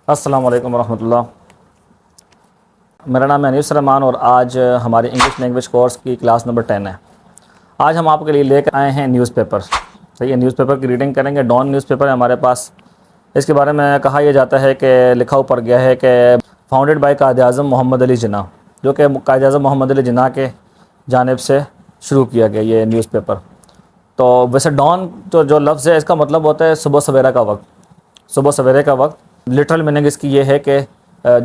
السلام علیکم ورحمۃ اللہ۔ میرا نام ہے انیس رحمان اور آج ہماری انگلش لینگویج کورس کی کلاس نمبر 10 ہے۔ آج ہم آپ کے لیے لے کر آئے ہیں نیوز پیپر۔ صحیح ہے، نیوز پیپر کی ریڈنگ کریں گے۔ ڈان نیوز پیپر ہے ہمارے پاس۔ اس کے بارے میں کہا یہ جاتا ہے کہ لکھا اوپر گیا ہے کہ فاؤنڈیڈ بائی قائد اعظم محمد علی جناح، جو کہ قائد اعظم محمد علی جناح کے جانب سے شروع کیا گیا یہ نیوز پیپر۔ تو ویسے ڈان جو لفظ ہے اس کا مطلب ہوتا ہے صبح سویرے کا وقت، صبح سویرے کا وقت۔ لٹرل میننگ اس کی یہ ہے کہ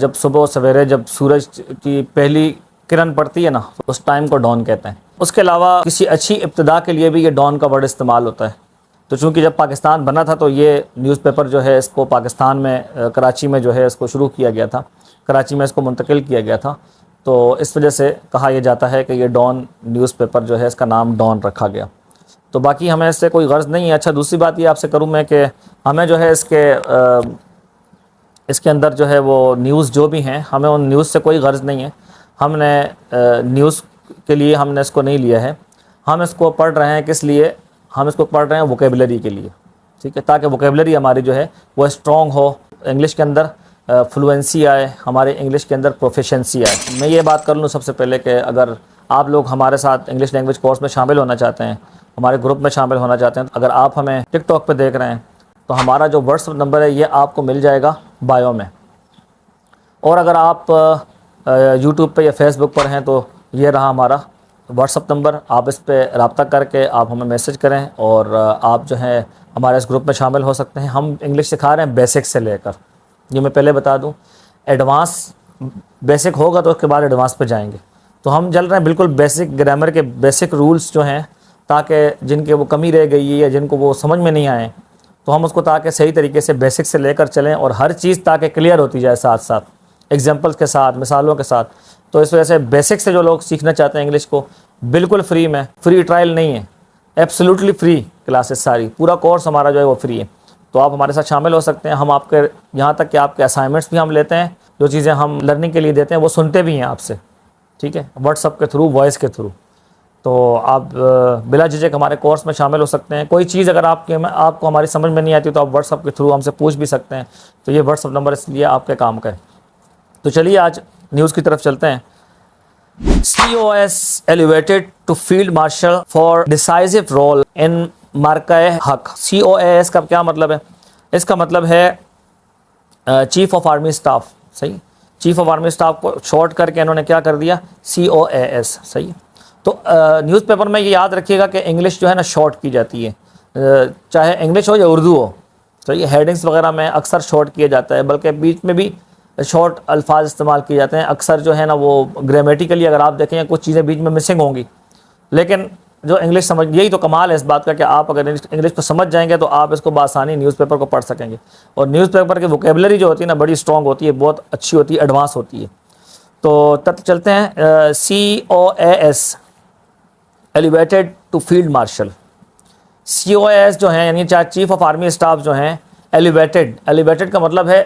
جب صبح سویرے جب سورج کی پہلی کرن پڑتی ہے نا، اس ٹائم کو ڈان کہتے ہیں۔ اس کے علاوہ کسی اچھی ابتدا کے لیے بھی یہ ڈان کا ورڈ استعمال ہوتا ہے۔ تو چونکہ جب پاکستان بنا تھا تو یہ نیوز پیپر جو ہے اس کو پاکستان میں کراچی میں جو ہے اس کو شروع کیا گیا تھا، کراچی میں اس کو منتقل کیا گیا تھا۔ تو اس وجہ سے کہا یہ جاتا ہے کہ یہ ڈان نیوز پیپر جو ہے اس کا نام ڈان رکھا گیا۔ تو باقی ہمیں اس سے کوئی غرض نہیں ہے۔ اچھا، دوسری بات یہ آپ سے کروں میں کہ ہمیں جو ہے اس کے اندر جو ہے وہ نیوز جو بھی ہیں، ہمیں ان نیوز سے کوئی غرض نہیں ہے۔ ہم نے نیوز کے لیے ہم نے اس کو نہیں لیا ہے۔ ہم اس کو پڑھ رہے ہیں کس لیے؟ ہم اس کو پڑھ رہے ہیں ووکیبلری کے لیے، ٹھیک ہے، تاکہ ووکیبلری ہماری جو ہے وہ اسٹرانگ ہو، انگلش کے اندر فلوئنسی آئے، ہمارے انگلش کے اندر پروفیشنسی آئے۔ میں یہ بات کر لوں سب سے پہلے کہ اگر آپ لوگ ہمارے ساتھ انگلش لینگویج کورس میں شامل ہونا چاہتے ہیں، ہمارے گروپ میں شامل ہونا چاہتے ہیں، اگر آپ ہمیں ٹک ٹاک پہ دیکھ رہے ہیں تو ہمارا جو واٹس ایپ نمبر ہے یہ آپ کو مل جائے گا بایو میں، اور اگر آپ یوٹیوب پہ یا فیس بک پر ہیں تو یہ رہا ہمارا واٹس ایپ نمبر۔ آپ اس پہ رابطہ کر کے آپ ہمیں میسج کریں اور آپ جو ہے ہمارے اس گروپ میں شامل ہو سکتے ہیں۔ ہم انگلش سکھا رہے ہیں بیسک سے لے کر، یہ میں پہلے بتا دوں، ایڈوانس بیسک ہوگا تو اس کے بعد ایڈوانس پہ جائیں گے۔ تو ہم چل رہے ہیں بالکل بیسک گرامر کے بیسک رولز جو ہیں، تاکہ جن کے وہ کمی رہ گئی ہے یا جن کو وہ سمجھ میں نہیں آئیں تو ہم اس کو تاکہ صحیح طریقے سے بیسک سے لے کر چلیں اور ہر چیز تاکہ کلیئر ہوتی جائے ساتھ ساتھ ایگزامپلس کے ساتھ، مثالوں کے ساتھ۔ تو اس وجہ سے بیسک سے جو لوگ سیکھنا چاہتے ہیں انگلش کو، بالکل فری میں، فری ٹرائل نہیں ہے، ایبسلیوٹلی فری کلاسز ساری، پورا کورس ہمارا جو ہے وہ فری ہے۔ تو آپ ہمارے ساتھ شامل ہو سکتے ہیں۔ ہم آپ کے یہاں تک کہ آپ کے اسائنمنٹس بھی ہم لیتے ہیں، جو چیزیں ہم لرننگ کے لیے دیتے ہیں وہ سنتے بھی ہیں آپ سے، ٹھیک ہے، واٹس ایپ کے تھرو، وائس کے تھرو۔ تو آپ بلا جھجک ہمارے کورس میں شامل ہو سکتے ہیں۔ کوئی چیز اگر آپ کو ہماری سمجھ میں نہیں آتی تو آپ واٹس ایپ کے تھرو ہم سے پوچھ بھی سکتے ہیں۔ تو یہ واٹس ایپ نمبر اس لیے آپ کے کام کا ہے۔ تو چلیے آج نیوز کی طرف چلتے ہیں۔ COS elevated to field marshal for decisive role in markہ حق۔ COAS کا کیا مطلب ہے؟ اس کا مطلب ہے چیف آف آرمی اسٹاف، صحیح، چیف آف آرمی اسٹاف کو شارٹ کر کے انہوں نے کیا کر دیا، COAS، صحیح۔ تو نیوز پیپر میں یہ یاد رکھیے گا کہ انگلش جو ہے نا شارٹ کی جاتی ہے، چاہے انگلش ہو یا اردو ہو، صحیح، ہیڈنگس وغیرہ میں اکثر شارٹ کیا جاتا ہے، بلکہ بیچ میں بھی شارٹ الفاظ استعمال کیے جاتے ہیں۔ اکثر جو ہے نا وہ گرامیٹیکلی اگر آپ دیکھیں کچھ چیزیں بیچ میں مسنگ ہوں گی، لیکن جو انگلش سمجھ، یہی تو کمال ہے اس بات کا کہ آپ اگر انگلش کو سمجھ جائیں گے تو آپ اس کو بآسانی نیوز پیپر کو پڑھ سکیں گے۔ اور نیوز پیپر کی ووکیبلری جو ہوتی ہے نا بڑی اسٹرانگ ہوتی ہے، بہت اچھی ہوتی ہے، ایڈوانس ہوتی ہے۔ تو تب چلتے ہیں۔ COAS elevated to field marshal. COAS جو ہیں یعنی چاہے چیف آف آرمی اسٹاف جو ہیں، ایلیویٹڈ کا مطلب ہے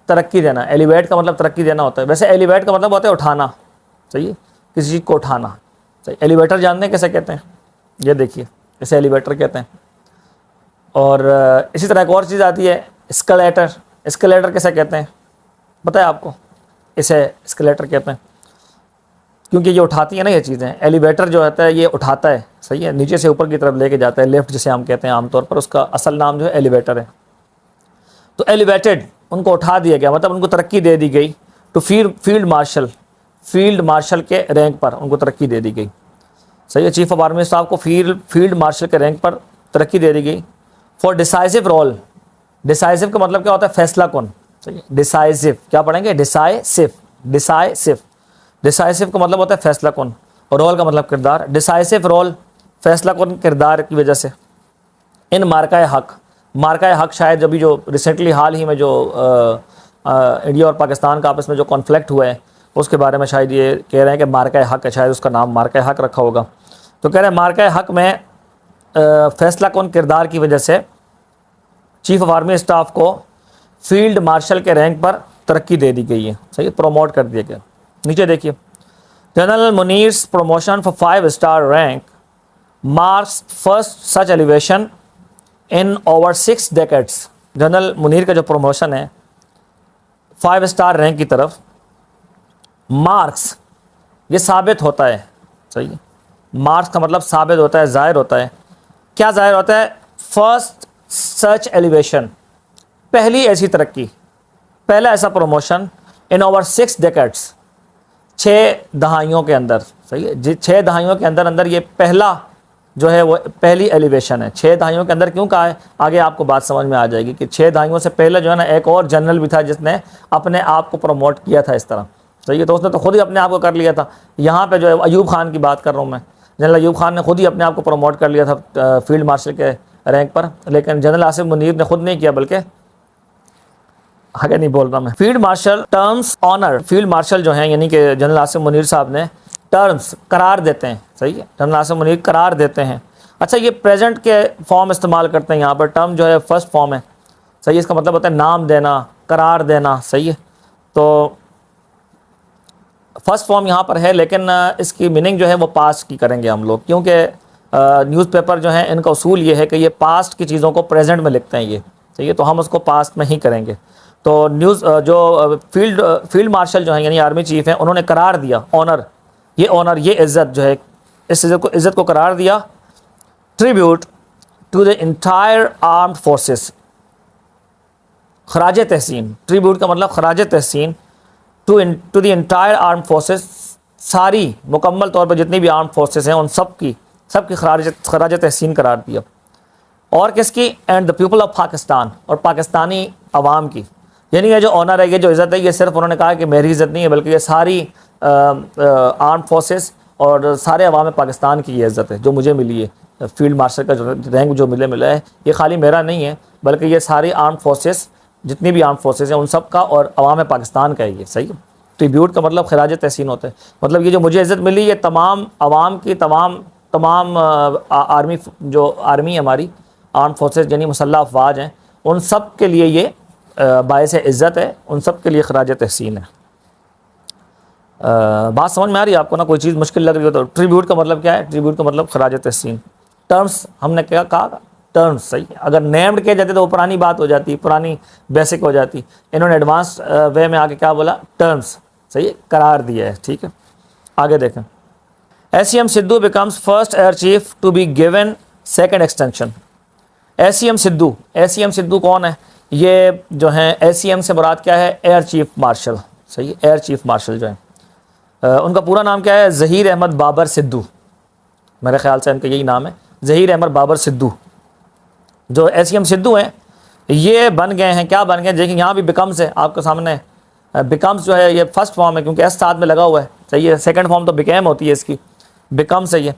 ترقی دینا، ایلیویٹ کا مطلب ترقی دینا ہوتا ہے۔ ویسے ایلیویٹ کا مطلب ہوتا ہے اٹھانا، صحیح، کسی چیز کو اٹھانا، صحیح۔ ایلیویٹر جانتے ہیں کیسے کہتے ہیں؟ یہ دیکھیے، اسے ایلیویٹر کہتے ہیں۔ اور اسی طرح ایک اور چیز آتی ہے اسکلیٹر۔ اسکلیٹر کیسے کہتے ہیں پتہ ہے آپ کو؟ اسے اسکلیٹر کہتے ہیں کیونکہ یہ اٹھاتی ہیں نا یہ چیزیں۔ ایلیویٹر جو ہوتا ہے یہ اٹھاتا ہے، صحیح ہے، نیچے سے اوپر کی طرف لے کے جاتا ہے، لیفٹ جسے ہم کہتے ہیں عام طور پر، اس کا اصل نام جو ہے ایلیویٹر ہے۔ تو ایلیویٹڈ، ان کو اٹھا دیا گیا، مطلب ان کو ترقی دے دی گئی، to field marshal, field marshal کے رینک پر ان کو ترقی دے دی گئی، صحیح ہے۔ چیف آف آرمی اسٹاف کو فیلڈ مارشل کے رینک پر ترقی دے دی گئی۔ فار ڈیسائزو رول، ڈیسائزو کا مطلب کیا ہوتا ہے؟ فیصلہ کن، صحیح ہے۔ ڈیسائزو کیا پڑھیں گے؟ ڈیسائزو کا مطلب ہوتا ہے فیصلہ کن، اور رول کا مطلب کردار۔ ڈیسائزو رول، فیصلہ کن کردار کی وجہ سے، ان مارکہ حق، مارکہ حق شاید جبھی جو ریسنٹلی حال ہی میں جو انڈیا اور پاکستان کا آپس میں جو کانفلکٹ ہوا ہے اس کے بارے میں شاید یہ کہہ رہے ہیں کہ مارکہ حق ہے، شاید اس کا نام مارکہ حق رکھا ہوگا۔ تو کہہ رہے ہیں مارکہ حق میں فیصلہ کن کردار کی وجہ سے چیف آف آرمی اسٹاف کو فیلڈ مارشل کے رینک پر ترقی دے دی گئی ہے، صحیح، پروموٹ کر دیا گیا۔ نیچے دیکھیے، general منیر's promotion for 5-star rank marks first such elevation in over 6 decades۔ General Munir کا جو پروموشن ہے 5 اسٹار رینک کی طرف، مارکس یہ ثابت ہوتا ہے، صحیح ہے، مارکس کا مطلب ثابت ہوتا ہے، ظاہر ہوتا ہے. کیا ظاہر ہوتا ہے؟ فرسٹ سچ ایلیویشن، پہلی ایسی ترقی، پہلا ایسا پروموشن ان اوور 6 decades، 6 دہائیوں کے اندر، صحیح ہے، 6 دہائیوں کے اندر یہ پہلا جو ہے وہ پہلی ایلیویشن ہے. 6 دہائیوں کے اندر کیوں کہا ہے؟ آگے آپ کو بات سمجھ میں آ جائے گی کہ 6 دہائیوں سے پہلے جو ہے نا ایک اور جنرل بھی تھا جس نے اپنے آپ کو پروموٹ کیا تھا اس طرح، صحیح ہے، تو اس نے تو خود ہی اپنے آپ کو کر لیا تھا. یہاں پہ جو ہے ایوب خان کی بات کر رہا ہوں میں، جنرل ایوب خان نے خود ہی اپنے آپ کو پروموٹ کر لیا تھا فیلڈ مارشل کے رینک پر، لیکن جنرل آصف منیر نے خود نہیں کیا، بلکہ آگے نہیں بول رہا میں. Field marshal terms owner, field marshal جو ہیں یعنی کہ جنرل آصف منیر صاحب نے ٹرمز قرار دیتے ہیں، صحیح ہے، جنرل آصف منیر قرار دیتے ہیں. اچھا یہ پریزنٹ کے فارم استعمال کرتے ہیں یہاں پر، ٹرم جو ہے فرسٹ فارم ہے، صحیح ہے، اس کا مطلب ہوتا ہے نام دینا، قرار دینا، صحیح ہے. تو فرسٹ فارم یہاں پر ہے، لیکن اس کی میننگ جو ہے وہ پاسٹ کی کریں گے ہم لوگ، کیونکہ نیوز پیپر جو ہیں ان کا اصول یہ ہے کہ یہ پاسٹ کی چیزوں کو پریزنٹ میں لکھتے ہیں، یہ صحیح ہے، تو ہم اس کو پاسٹ میں ہی کریں گے. تو نیوز جو فیلڈ مارشل جو ہیں یعنی آرمی چیف ہیں، انہوں نے قرار دیا آنر، یہ عزت جو ہے، اس عزت کو قرار دیا، tribute to the entire armed forces, خراج تحسین، ٹریبیوٹ کا مطلب خراج تحسین، to the entire armed forces, ساری مکمل طور پر جتنی بھی آرمڈ فورسز ہیں ان سب کی خراج تحسین قرار دیا. اور کس کی؟ And the people of Pakistan, اور پاکستانی عوام کی. یعنی یہ جو آنر ہے، یہ جو عزت ہے، یہ صرف انہوں نے کہا کہ میری عزت نہیں ہے، بلکہ یہ ساری آرمڈ فورسز اور سارے عوام پاکستان کی یہ عزت ہے جو مجھے ملی ہے. فیلڈ مارشل کا جو رینک جو ملا ہے یہ خالی میرا نہیں ہے، بلکہ یہ ساری آرمڈ فورسز، جتنی بھی آرمڈ فورسز ہیں ان سب کا اور عوام پاکستان کا ہے یہ، صحیح ہے. ٹریبیوٹ کا مطلب خراج تحسین ہوتا ہے، مطلب یہ جو مجھے عزت ملی یہ تمام عوام کی، تمام آرمی، جو آرمی ہماری آرمڈ فورسز یعنی مسلح افواج ہیں، ان سب کے لیے یہ باعث عزت ہے، ان سب کے لیے خراج تحسین ہے. بات سمجھ میں آ رہی ہے آپ کو نا؟ کوئی چیز مشکل لگ رہی ہو تو ٹریبیوٹ کا مطلب کیا ہے؟ ٹریبیوٹ کا مطلب خراج تحسین. ٹرمز ہم نے کیا کہا؟ ٹرمز، صحیح ہے. اگر نیمڈ کہے جاتے تو وہ پرانی بات ہو جاتی، پرانی بیسک ہو جاتی. انہوں نے ایڈوانس وے میں آ کے کیا بولا؟ ٹرمز، صحیح ہے، قرار دیا ہے. ٹھیک ہے، آگے دیکھیں. SCM Sidhu becomes first air chief to be given second extension. SCM Sidhu کون ہے؟ یہ جو ہیں SCM سے مراد کیا ہے؟ ایئر چیف مارشل، صحیح ہے، ایئر چیف مارشل جو ہیں ان کا پورا نام کیا ہے؟ ظہیر احمد بابر سدھو، میرے خیال سے ان کا یہی نام ہے، ظہیر احمد بابر سدھو. جو SCM سدھو ہیں یہ بن گئے ہیں، کیا بن گئے؟ دیکھیں یہاں بھی بیکمز ہے آپ کے سامنے. بیکمز جو ہے یہ فرسٹ فارم ہے کیونکہ ایس ساتھ میں لگا ہوا ہے، صحیح ہے. سیکنڈ فارم تو بیکیم ہوتی ہے اس کی، بیکمز ہے یہ.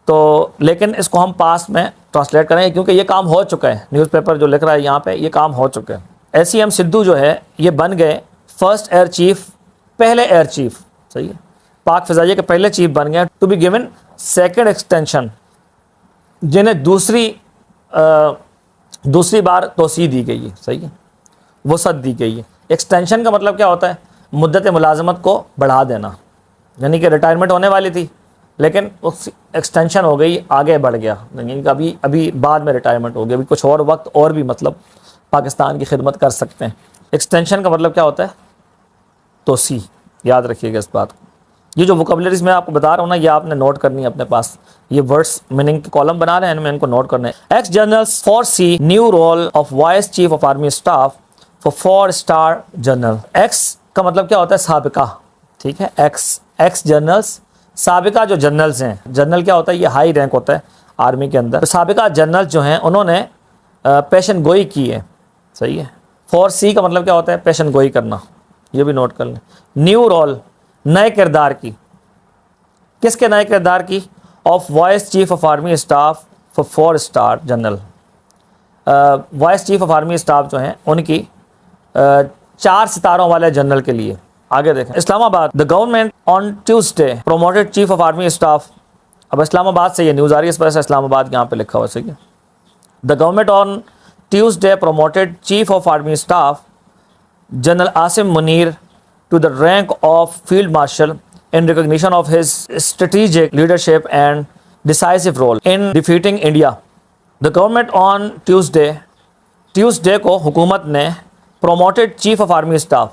تو لیکن اس کو ہم پاسٹ میں ٹرانسلیٹ کریں گے کیونکہ یہ کام ہو چکا ہے، نیوز پیپر جو لکھ رہا ہے یہاں پہ یہ کام ہو چکا ہے. SCM سدھو جو ہے یہ بن گئے فرسٹ ایئر چیف، پہلے ایئر چیف، صحیح ہے، پاک فضائیہ کے پہلے چیف بن گئے. To be given second extension, جنہیں دوسری بار توسیع دی گئی ہے، صحیح ہے، وسعت دی گئی ہے. ایکسٹینشن کا مطلب کیا ہوتا ہے؟ مدت ملازمت کو بڑھا دینا، یعنی کہ ریٹائرمنٹ ہونے والی تھی لیکن اس ایکسٹینشن ہو گئی، آگے بڑھ گیا، یعنی کہ ابھی بعد میں ریٹائرمنٹ ہو گیا، ابھی کچھ اور وقت اور بھی مطلب پاکستان کی خدمت کر سکتے ہیں. ایکسٹینشن کا مطلب کیا ہوتا ہے؟ توسیع. یاد رکھیے گا اس بات کو. یہ جو ووکیبلریز میں آپ کو بتا رہا ہوں نا، یہ آپ نے نوٹ کرنی ہے اپنے پاس. یہ ورڈس میننگ کے کالم بنا رہے ہیں، ان کو نوٹ کرنا ہے. Ex generals foresee new role of vice chief of army staff for 4 star general. Ex کا مطلب کیا ہوتا ہے؟ سابقہ، ٹھیک ہے. ایکس جنرلز، سابقہ جو جنرلز ہیں، جنرل کیا ہوتا ہے؟ یہ ہائی رینک ہوتا ہے آرمی کے اندر. سابقہ جنرل جو ہیں انہوں نے پیشن گوئی کی ہے، صحیح ہے. 4C کا مطلب کیا ہوتا ہے؟ پیشن گوئی کرنا، یہ بھی نوٹ کر لیں. نیو رول، نئے کردار کی. کس کے نئے کردار کی؟ Of vice chief of army staff for 4 star general. Voice chief of army staff جو ہیں ان کی 4 ستاروں والے جنرل کے لیے. آگے دیکھیں. اسلام آباد، the government on Tuesday promoted chief of army staff. اب اسلام آباد سے یہ نیوز آ رہی ہے، اس وجہ سے اسلام آباد یہاں پہ لکھا ہوا ہے، صحیح ہے. The government on Tuesday promoted chief of army staff general Asim Munir to the rank of Field Marshal in recognition of his strategic leadership and decisive role in defeating India. The government on Tuesday کو حکومت نے promoted Chief of Army Staff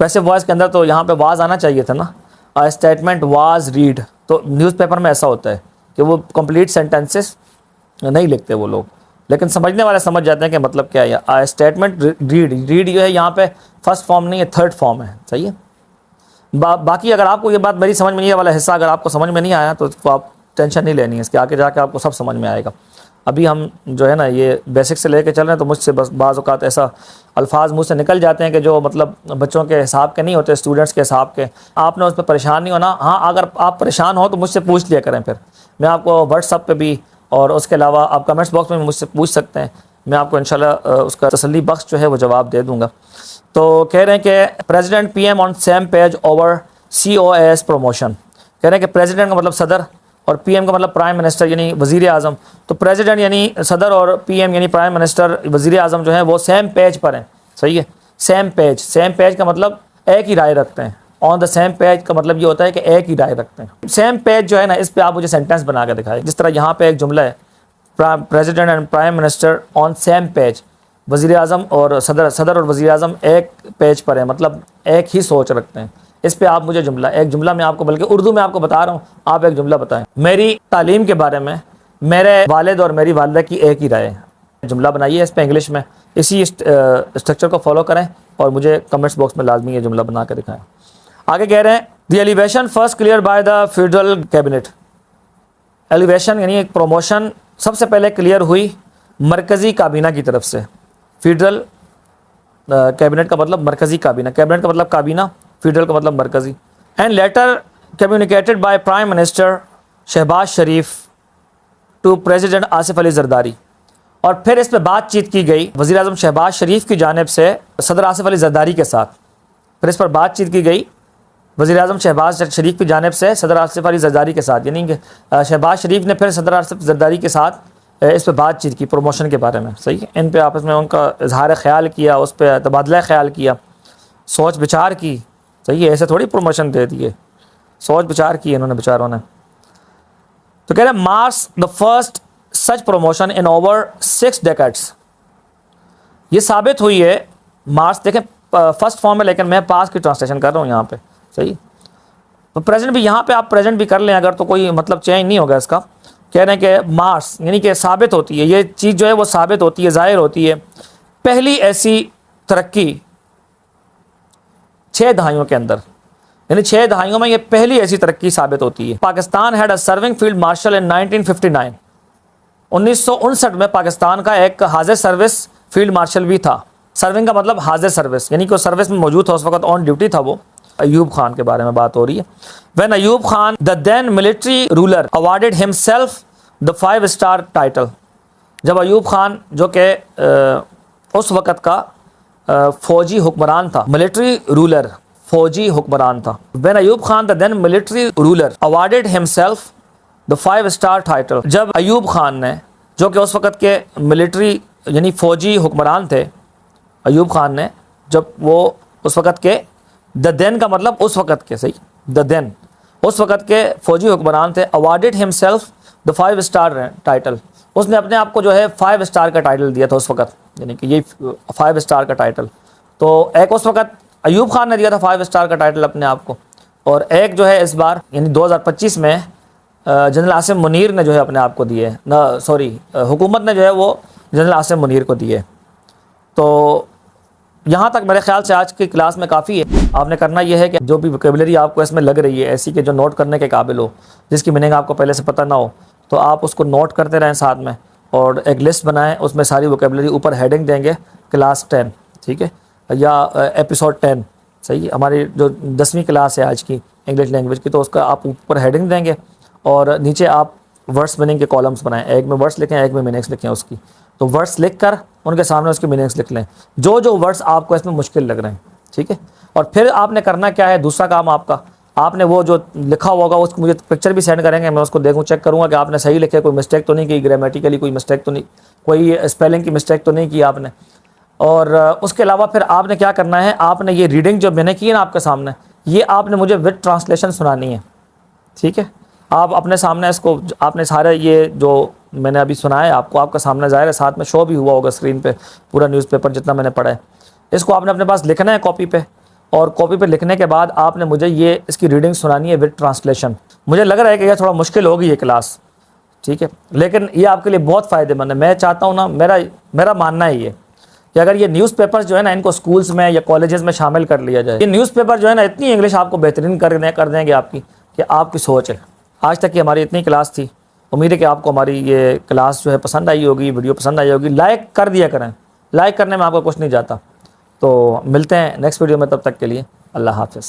passive voice کے اندر تو یہاں پہ was آنا چاہیے تھا نا. Statement was read. تو نیوز پیپر میں ایسا ہوتا ہے کہ وہ کمپلیٹ سینٹینسز نہیں لکھتے وہ لوگ, لیکن سمجھنے والے سمجھ جاتے ہیں کہ مطلب کیا ہے. اسٹیٹمنٹ ریڈ, ریڈ جو ہے یہاں پہ فرسٹ فارم نہیں ہے, تھرڈ فارم ہے. صحیح ہے. باقی اگر آپ کو یہ بات میری سمجھ میں نہیں, یہ والا حصہ اگر آپ کو سمجھ میں نہیں آیا تو آپ ٹینشن نہیں لینی ہے, اس کے آگے جا کے آپ کو سب سمجھ میں آئے گا. ابھی ہم جو ہے نا یہ بیسک سے لے کے چل رہے ہیں, تو مجھ سے بس بعض اوقات ایسا الفاظ منہ سے نکل جاتے ہیں کہ جو مطلب بچوں کے حساب کے نہیں ہوتے, اسٹوڈنٹس کے حساب کے. آپ نے اس پہ پریشان نہیں ہونا. ہاں اگر آپ پریشان ہو تو مجھ سے پوچھ لیا کریں, پھر میں آپ کو واٹس ایپ پہ بھی اور اس کے علاوہ آپ کمنٹس باکس میں بھی مجھ سے پوچھ سکتے ہیں. میں آپ کو انشاءاللہ اس کا تسلی بخش جو ہے وہ جواب دے دوں گا. تو کہہ رہے ہیں کہ president P M on same page over C O A S promotion. کہہ رہے ہیں کہ پریزیڈنٹ کا مطلب صدر اور پی ایم کا مطلب پرائم منسٹر یعنی وزیر اعظم. تو پریزیڈنٹ یعنی صدر اور پی ایم یعنی پرائم منسٹر وزیر اعظم جو ہیں وہ سیم پیج پر ہیں. صحیح ہے. سیم پیج, سیم پیج کا مطلب ایک ہی رائے رکھتے ہیں. آن دا سیم پیج کا مطلب یہ ہوتا ہے کہ ایک ہی رائے رکھتے ہیں. سیم پیج جو ہے نا, اس پہ آپ مجھے سینٹینس بنا کے دکھائیں. جس طرح یہاں پہ ایک جملہ ہے, president and prime minister on same page. وزیر اعظم اور صدر اور وزیر اعظم ایک پیج پر ہیں, مطلب ایک ہی سوچ رکھتے ہیں. اس پہ آپ مجھے جملہ, ایک جملہ میں آپ کو, بلکہ اردو میں آپ کو بتا رہا ہوں, آپ ایک جملہ بتائیں. میری تعلیم کے بارے میں میرے والد اور میری والدہ کی ایک ہی رائے ہے. جملہ بنائیے اس پہ انگلش میں, اسی اسٹرکچر کو فالو کریں اور مجھے کمنٹس باکس میں لازمی یہ جملہ بنا کے دکھائیں. آگے کہہ رہے ہیں the elevation first clear by the federal cabinet. Elevation یعنی ایک پروموشن سب سے پہلے کلیئر ہوئی مرکزی کابینہ کی طرف سے. فیڈرل کیبنٹ کا مطلب مرکزی کابینہ, کیبنٹ کا مطلب کابینہ, فیڈرل کا مطلب مرکزی. And later communicated by prime minister Shehbaz Sharif to president Asif Ali Zardari. اور پھر اس پہ بات چیت کی گئی وزیر اعظم شہباز شریف کی جانب سے صدر آصف علی زرداری کے ساتھ. پھر اس پر بات چیت کی گئی وزیر اعظم شہباز شریف کی جانب سے صدر آصف علی زرداری کے ساتھ, یعنی کہ شہباز شریف نے پھر صدر آصف زرداری کے ساتھ اس پہ بات چیت کی پروموشن کے بارے میں. صحیح ہے. ان پہ آپس میں ان کا اظہار خیال کیا, اس پہ تبادلہ خیال کیا, سوچ بچار کی. صحیح ہے. ایسے تھوڑی پروموشن دے دیے, سوچ بچار کی انہوں نے بیچاروں نے. تو کہہ رہے ہیں marks the first such promotion in over 6 decades. یہ ثابت ہوئی ہے. مارکس دیکھیں فرسٹ فارم ہے, لیکن میں پاس کی ٹرانسلیشن کر رہا ہوں یہاں پہ. صحیح. تو پریزنٹ بھی یہاں پہ آپ پریزنٹ بھی کر لیں اگر, تو کوئی مطلب چینج نہیں ہوگا اس کا. کہہ رہے ہیں کہ مارس یعنی کہ ثابت ہوتی ہے, یہ چیز جو ہے وہ ثابت ہوتی ہے, ظاہر ہوتی ہے. پہلی ایسی ترقی 6 دہائیوں کے اندر, یعنی 6 دہائیوں میں یہ پہلی ایسی ترقی ثابت ہوتی ہے. Pakistan had a serving field marshal in 1959. 1959 میں پاکستان کا ایک حاضر سروس فیلڈ مارشل بھی تھا. سرونگ کا مطلب حاضر سروس, یعنی کہ وہ سروس میں موجود تھا, اس وقت آن ڈیوٹی تھا. وہ ایوب خان کے بارے میں بات ہو رہی ہے. When Ayub Khan the then military ruler awarded himself the 5-star title. جب ایوب خان جو کہ اس وقت کا فوجی حکمران تھا, ملٹری رولر, فوجی حکمران تھا. When Ayub Khan the then military ruler awarded himself the 5-star title. جب ایوب خان نے, جو کہ اس وقت کے ملٹری یعنی فوجی حکمران تھے, ایوب خان نے جب وہ اس وقت کے, the then کا مطلب اس وقت کے, صحیح, the then اس وقت کے فوجی حکمران تھے. awarded himself the 5-star title. اس نے اپنے آپ کو جو ہے 5 star کا ٹائٹل دیا تھا اس وقت, یعنی کہ یہ 5 star کا ٹائٹل. تو ایک اس وقت ایوب خان نے دیا تھا 5 star کا ٹائٹل اپنے آپ کو, اور ایک جو ہے اس بار یعنی 2025 میں جنرل عاصم منیر نے جو ہے اپنے آپ کو دیے, حکومت نے جو ہے وہ جنرل عاصم منیر کو دیے. تو یہاں تک میرے خیال سے آج کی کلاس میں کافی ہے. آپ نے کرنا یہ ہے کہ جو بھی ووکیبلری آپ کو اس میں لگ رہی ہے ایسی کہ جو نوٹ کرنے کے قابل ہو, جس کی میننگ آپ کو پہلے سے پتہ نہ ہو, تو آپ اس کو نوٹ کرتے رہیں ساتھ میں, اور ایک لسٹ بنائیں, اس میں ساری ووکیبلری اوپر ہیڈنگ دیں گے کلاس 10, ٹھیک ہے, یا ایپیسوڈ 10. صحیح. ہماری جو 10ویں کلاس ہے آج کی انگلش لینگویج کی, تو اس کا آپ اوپر ہیڈنگ دیں گے, اور نیچے آپ ورڈس میننگ کے کالمس بنائیں. ایک میں ورڈس لکھیں, ایک میں میننگس لکھیں اس کی. تو ورڈس لکھ کر ان کے سامنے اس کی میننگس لکھ لیں, جو ورڈس آپ کو اس میں مشکل لگ رہے ہیں, ٹھیک ہے. اور پھر آپ نے کرنا کیا ہے, دوسرا کام آپ کا, آپ نے وہ جو لکھا ہوگا اس کو مجھے پکچر بھی سینڈ کریں گے, میں اس کو دیکھوں, چیک کروں گا کہ آپ نے صحیح لکھے, کوئی مسٹیک تو نہیں کی, گرامیٹیکلی کوئی مسٹیک تو نہیں, کوئی اسپیلنگ کی مسٹیک تو نہیں کی آپ نے. اور اس کے علاوہ پھر آپ نے کیا کرنا ہے, آپ نے یہ ریڈنگ جو میں نے کی ہے نا آپ کے سامنے, یہ آپ نے مجھے وتھ ٹرانسلیشن سنانی ہے, ٹھیک ہے. آپ اپنے سامنے اس کو, آپ نے سارے یہ جو میں نے ابھی سنا ہے آپ کو, آپ کا سامنے ظاہر ہے ساتھ میں شو بھی ہوا ہوگا اسکرین پہ پورا نیوز پیپر جتنا میں نے پڑھا ہے. اس کو آپ نے اپنے پاس لکھنا ہے کاپی پہ, اور کاپی پہ لکھنے کے بعد آپ نے مجھے یہ اس کی ریڈنگ سنانی ہے وتھ ٹرانسلیشن. مجھے لگ رہا ہے کہ یہ تھوڑا مشکل ہوگی یہ کلاس, ٹھیک ہے, لیکن یہ آپ کے لیے بہت فائدہ مند ہے. میں چاہتا ہوں نا, میرا ماننا ہے یہ کہ اگر یہ نیوز پیپرز جو ہے نا ان کو اسکولس میں یا کالجز میں شامل کر لیا جائے. یہ نیوز پیپر جو ہے نا اتنی انگلش آپ کو بہترین کر دیں گے آپ کی, کہ آپ کی سوچ ہے. آج تک کی ہماری اتنی کلاس تھی, امید ہے کہ آپ کو ہماری یہ کلاس جو ہے پسند آئی ہوگی, ویڈیو پسند آئی ہوگی. لائک کر دیا کریں, لائک کرنے میں آپ کو کچھ نہیں جاتا. تو ملتے ہیں نیکسٹ ویڈیو میں, تب تک کے لیے اللہ حافظ.